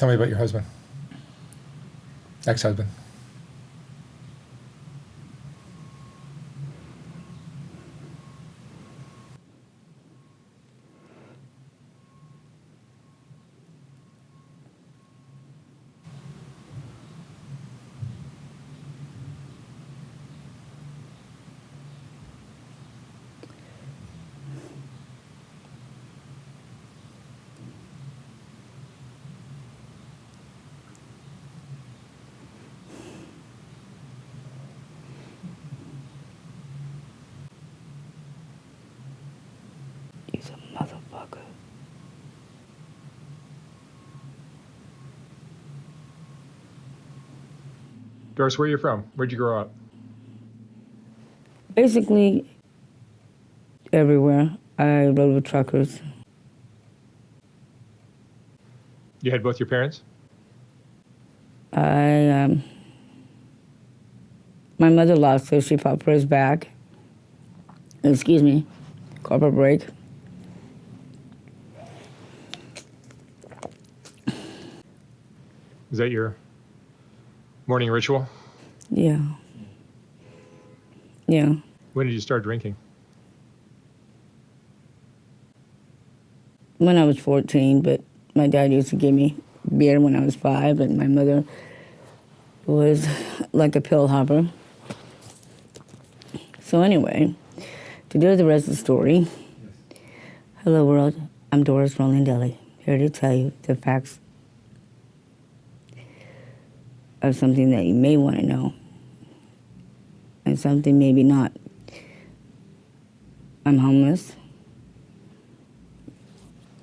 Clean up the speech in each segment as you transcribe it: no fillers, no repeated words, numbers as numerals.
Tell me about your husband. Ex-husband. He's a motherfucker. Doris, where are you from? Where'd you grow up? Basically, everywhere. I rode with truckers. You had both your parents? My mother lost her. She fought for his back. Excuse me. Corporate break. Is that your morning ritual? Yeah. Yeah. When did you start drinking? When I was 14, but my dad used to give me beer when I was 5, and my mother was like a pill hopper. So anyway, to do the rest of the story, hello world, I'm Doris Rolling Deli, here to tell you the facts of something that you may want to know, and something maybe not. I'm homeless.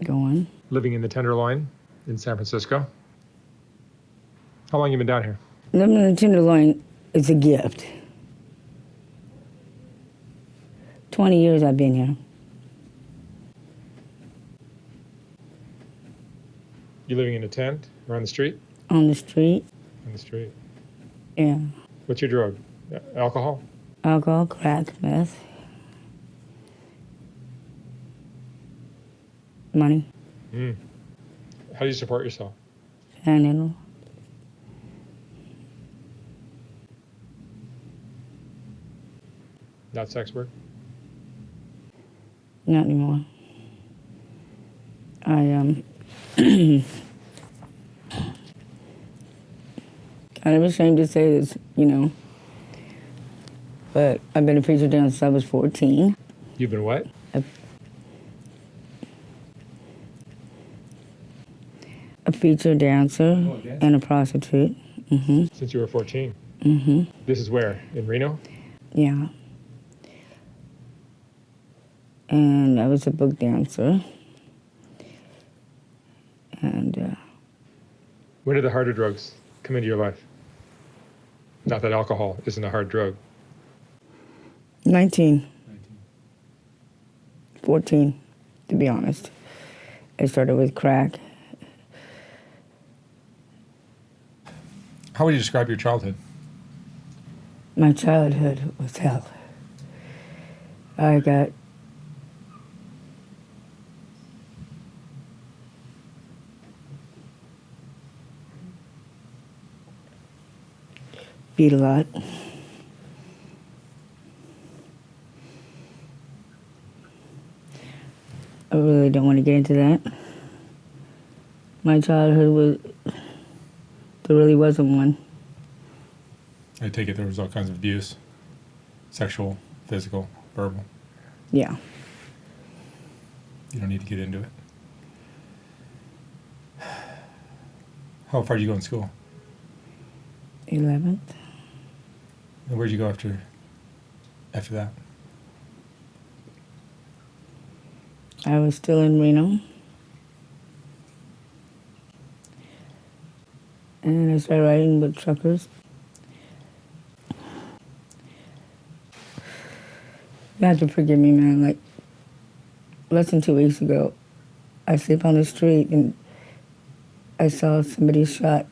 Go on. Living in the Tenderloin in San Francisco. How long have you been down here? Living in the Tenderloin is a gift. 20 years I've been here. You living in a tent or on the street? On the street. On the street. Yeah. What's your drug? Alcohol? Alcohol, crack, meth. Money. How do you support yourself? Panhandle. Not sex work? Not anymore. I kind of ashamed to say this, you know, but I've been a featured dancer since I was 14. You've been what? A featured dancer and a prostitute. Since you were 14? Mm-hmm. This is where? In Reno? Yeah. And I was a book dancer. And When did the harder drugs come into your life? Not that alcohol isn't a hard drug. 19. 14, to be honest. I started with crack. How would you describe your childhood? My childhood was hell. I got beat a lot. I really don't want to get into that. My childhood was, there really wasn't one. I take it there was all kinds of abuse. Sexual, physical, verbal. Yeah. You don't need to get into it. How far did you go in school? 11th. And where'd you go after that? I was still in Reno. And I started riding with truckers. You have to forgive me, man. Like, less than 2 weeks ago, I sleep on the street and I saw somebody shot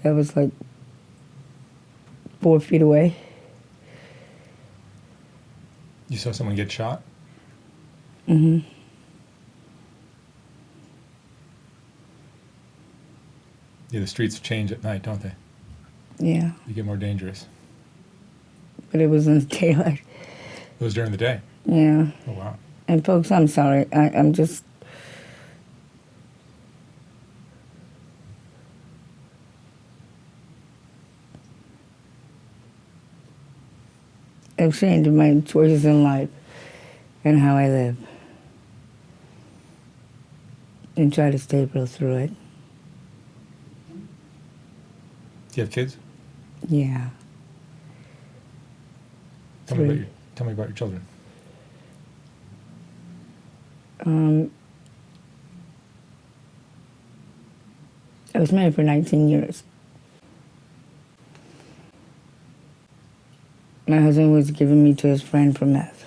that was like 4 feet away. You saw someone get shot? Mm-hmm. Yeah, the streets change at night, don't they? Yeah, They get more dangerous. but it was in the daylight. It was during the day. Yeah. Oh, wow. And folks, I'm sorry. I'm just. ashamed of my choices in life and how I live. And try to stable through it. Do you have kids? Yeah. Tell me about your children. I was married for 19 years. My husband was giving me to his friend for meth.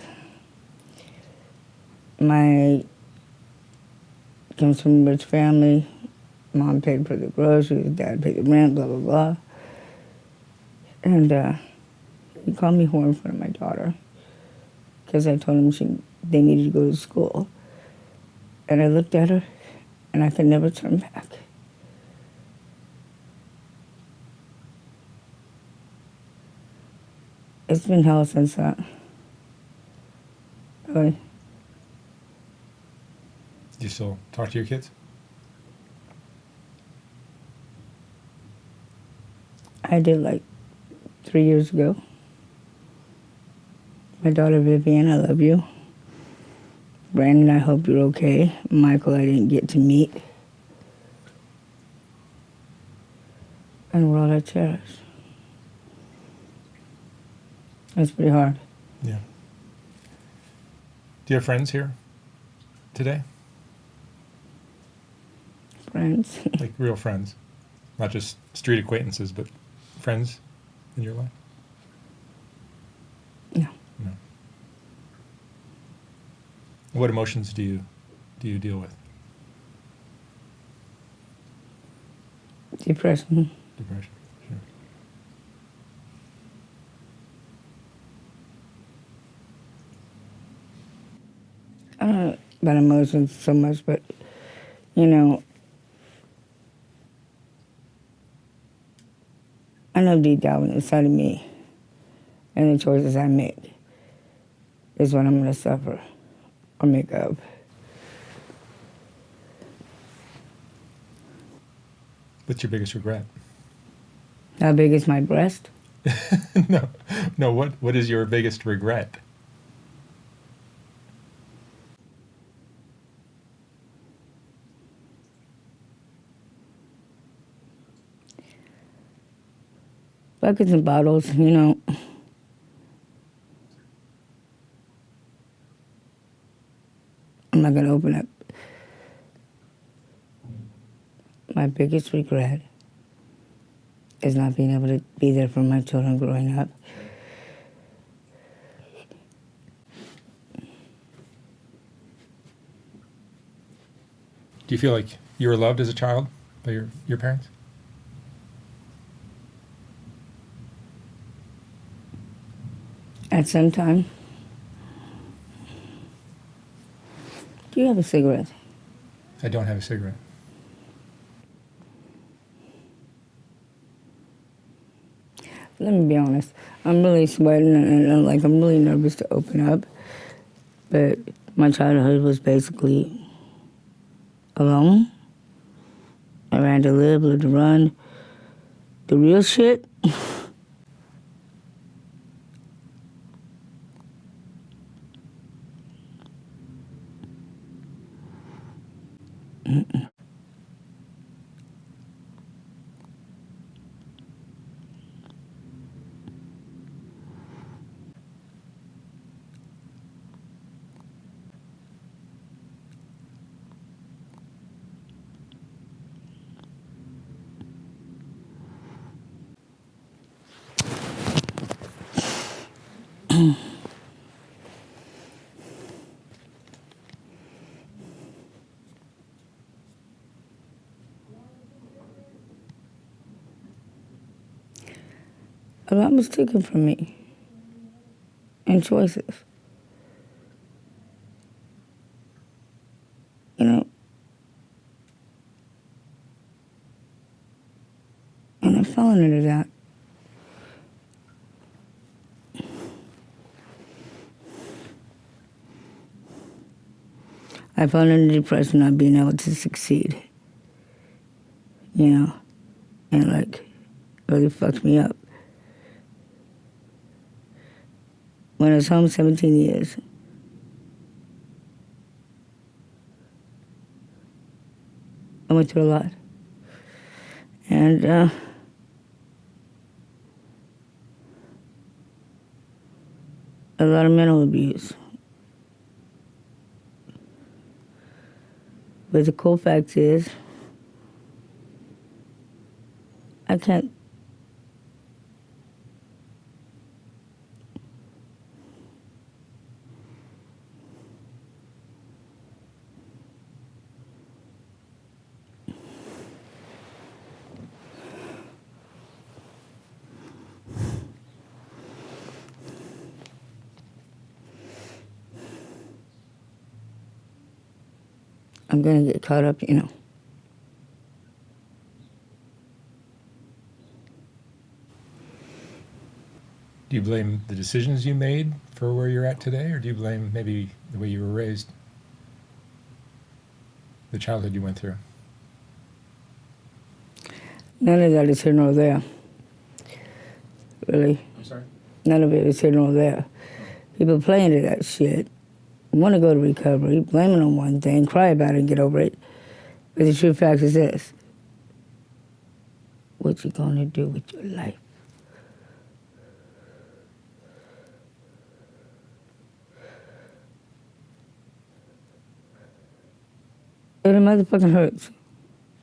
Comes from a rich family. Mom paid for the groceries, dad paid the rent, blah, blah, blah. And he called me whore in front of my daughter because I told him they needed to go to school. And I looked at her, and I could never turn back. It's been hell since that. Really. Do you still talk to your kids? I did like 3 years ago. My daughter Vivian, I love you. Brandon, I hope you're okay. Michael, I didn't get to meet. And world I cherish. It's pretty hard. Yeah. Do you have friends here today? Friends. Like real friends? Not just street acquaintances, but friends in your life? No. No. What emotions do you deal with? Depression. Depression. Sure. I don't know about emotions so much, but, you know, I know deep down inside of me and the choices I make is what I'm going to suffer or make up. What's your biggest regret? How big is my breast? No. What is your biggest regret? Buckets and bottles, you know. I'm not going to open up. My biggest regret is not being able to be there for my children growing up. Do you feel like you were loved as a child by your parents? At some time. Do you have a cigarette? I don't have a cigarette. Let me be honest. I'm really sweating and I'm really nervous to open up. But my childhood was basically alone. I ran to live, lived to run. The real shit. A lot was taken from me. And choices. You know, I've fallen into that. I fell into depression, not being able to succeed. You know, and like, really fucked me up. When I was home 17 years, I went through a lot. And a lot of mental abuse. But the cool fact is, I can't. I'm gonna get caught up, you know. Do you blame the decisions you made for where you're at today, or do you blame maybe the way you were raised, the childhood you went through? None of that is here nor there. Really. I'm sorry? None of it is here nor there. People play into that shit, want to go to recovery, blame it on one thing, cry about it and get over it. But the true fact is this: what you gonna do with your life? And it motherfucking hurts.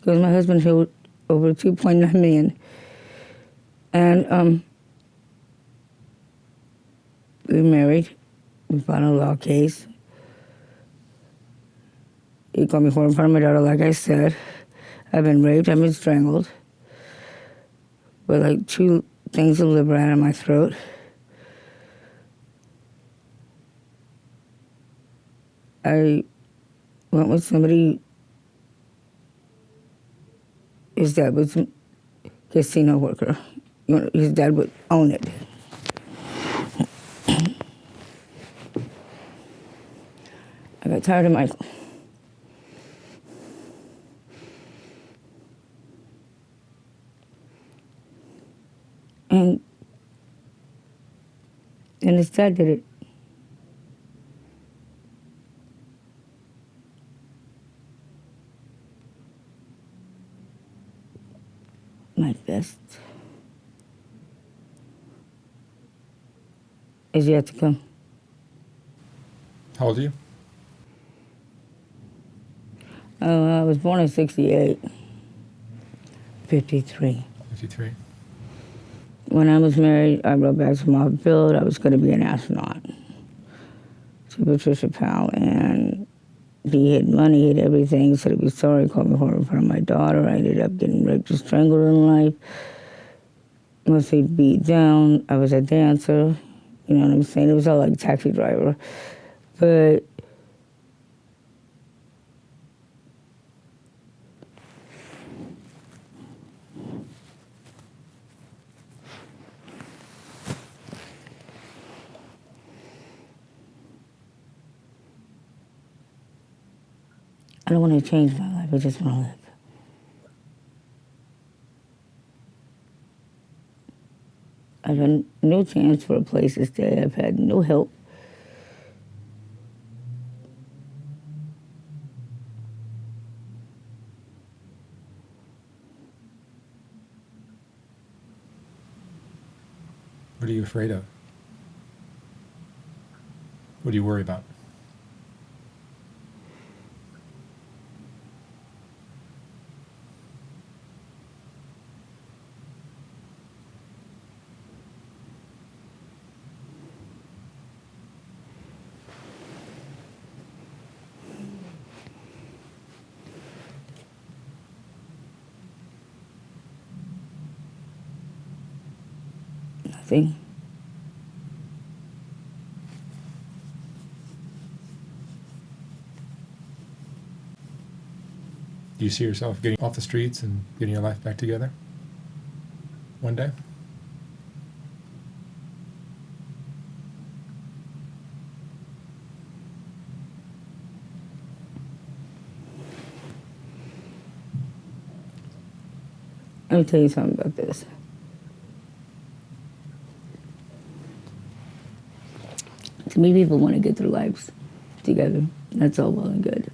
Because my husband held over 2.9 million. And we married. We filed a law case. He called me for in front of my daughter, like I said. I've been raped, I've been strangled. With like 2 things of liver out of my throat. I went with somebody. His dad was a casino worker. You know, his dad would own it. I got tired of Michael. And his dad did it. My best is yet to come. How old are you? I was born in 68. 53. 53. When I was married, I wrote back to my field. I was going to be an astronaut to Patricia Powell, and he had money, he had everything, said he'd be sorry, called me for in front of my daughter. I ended up getting raped and strangled in life, mostly beat down. I was a dancer, you know what I'm saying? It was all like taxi driver. But I don't want to change my life, I just want to live. I've had no chance for a place to stay. I've had no help. What are you afraid of? What do you worry about? Nothing. Do you see yourself getting off the streets and getting your life back together? one day? Let me tell you something about this. To me, people want to get through lives together. That's all well and good.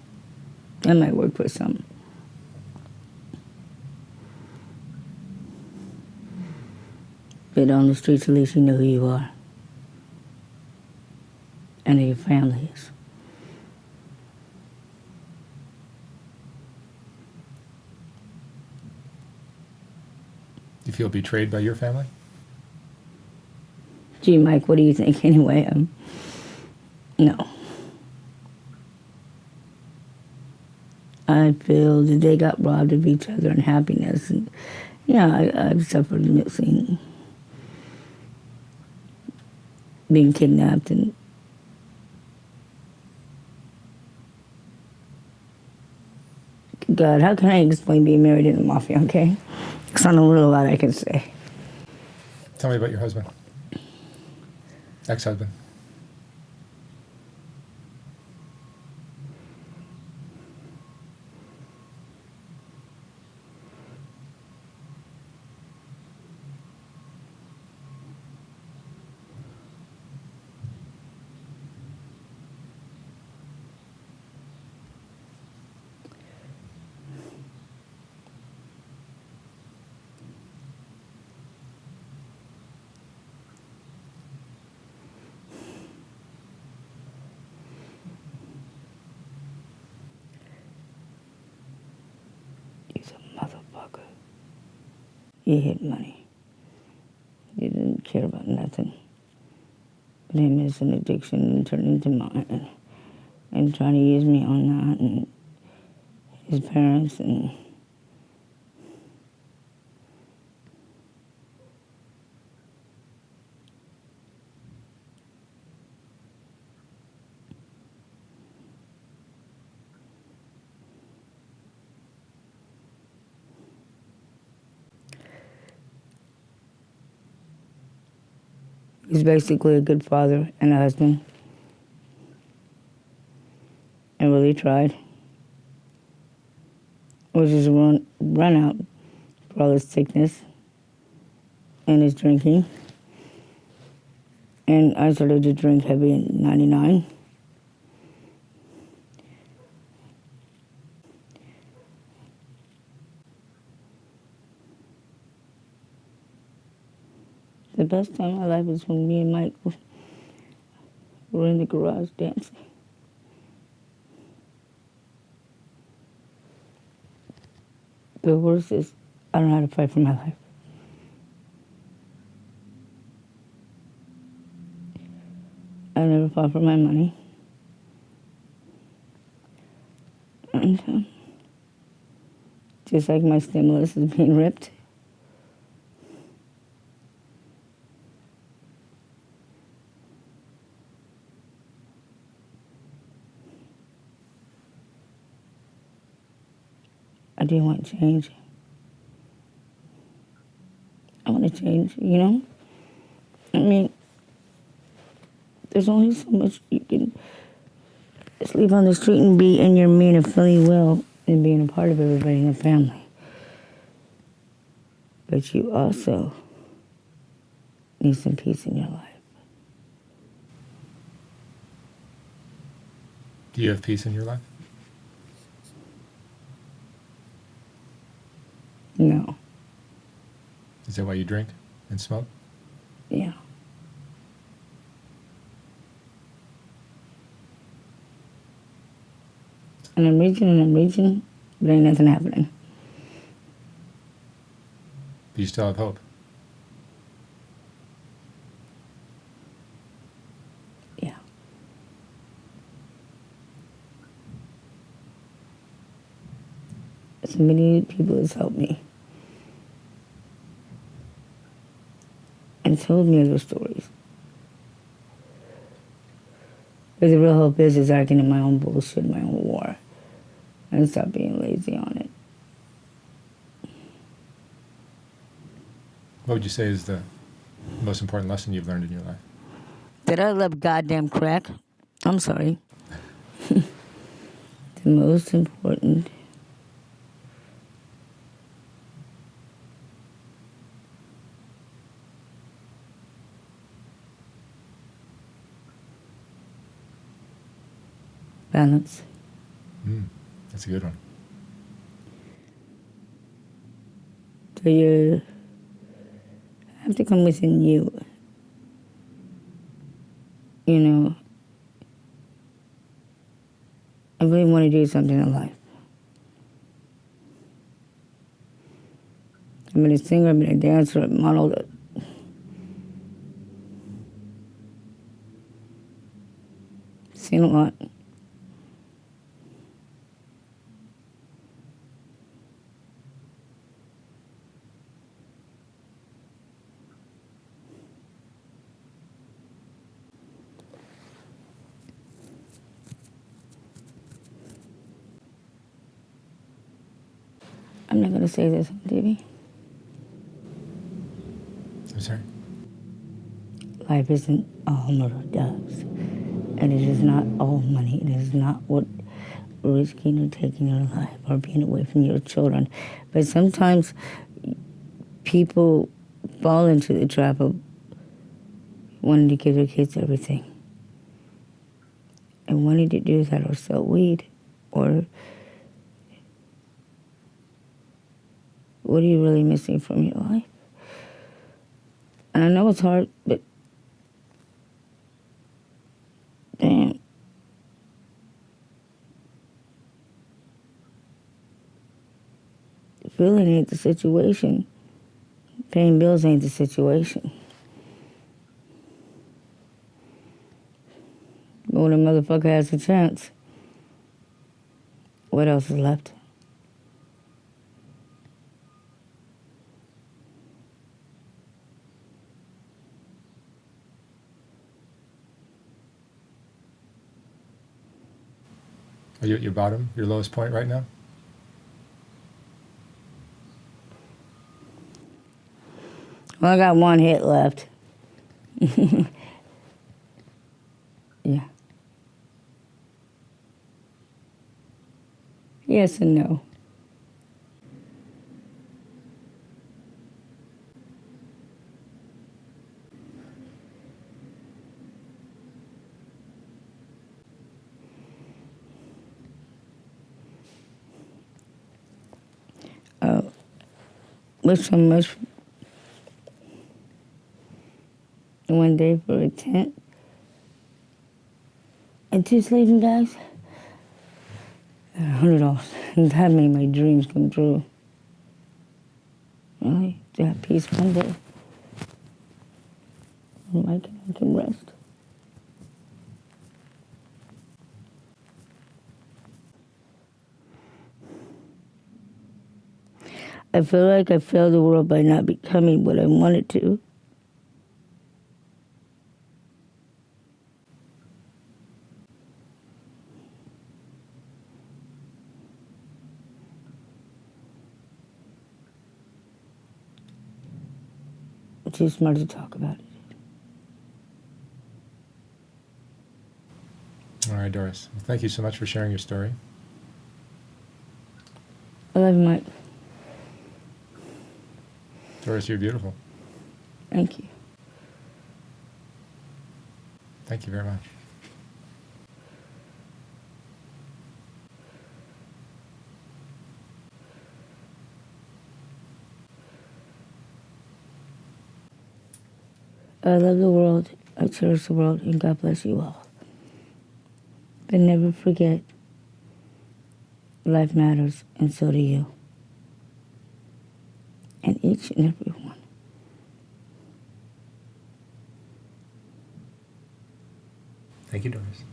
That might work for some. But on the streets, at least you know who you are. And who your family is. Do you feel betrayed by your family? Gee, Mike, what do you think anyway? No. I feel that they got robbed of each other and happiness. And, yeah, I've suffered missing, being kidnapped, and God, how can I explain being married in the mafia, okay? Because I don't really a lot I can say. Tell me about your husband. Ex-husband. He's a motherfucker. He hid money. He didn't care about nothing. But him is an addiction and turned into mine. And trying to use me on that and his parents and he's basically a good father and a husband. And really tried. It was just a run out for all his sickness and his drinking. And I started to drink heavy in '99. The best time of my life was when me and Mike were in the garage dancing. The worst is I don't know how to fight for my life. I never fought for my money. And just like my stimulus is being ripped. I do want change. I want to change, you know? I mean, there's only so much you can sleep on the street and be in your mean and feeling well and being a part of everybody in the family. But you also need some peace in your life. Do you have peace in your life? No. Is that why you drink and smoke? Yeah. And I'm reaching, but ain't nothing happening. Do you still have hope? Yeah. So many people has helped me. And told me other stories. But the real hope is I can end my own bullshit, my own war, and stop being lazy on it. What would you say is the most important lesson you've learned in your life? That I love goddamn crack. I'm sorry. The most important. Balance. That's a good one. So you have to come within you. You know, I really want to do something in life. I've been a singer, I've been a dancer, a model. Seen a lot. I'm not going to say this on TV. I'm sorry? Life isn't all murder doves. And it is not all money. It is not what risking or taking your life or being away from your children. But sometimes people fall into the trap of wanting to give their kids everything. And wanting to do that or sell weed or what are you really missing from your life? And I know it's hard, but damn. Feeling ain't the situation. Paying bills ain't the situation. But when a motherfucker has a chance, what else is left? Are you at your bottom, your lowest point right now? Well, I got one hit left. Yeah. Yes and no. Wish so much one day for a tent and 2 sleeping bags and $100. That made my dreams come true. Really? To have peace one day. And I can rest. I feel like I failed the world by not becoming what I wanted to. I'm too smart to talk about it. All right, Doris. Well, thank you so much for sharing your story. I love you, Mike. Doris, you're beautiful. Thank you. Thank you very much. I love the world. I cherish the world, and God bless you all. But never forget, life matters, and so do you. And each and every one. Thank you, Doris.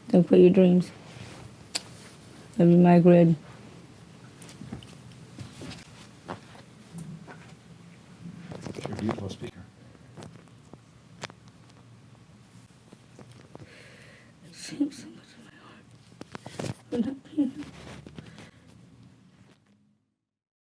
Don't quit your dreams. Love you, Mike Red.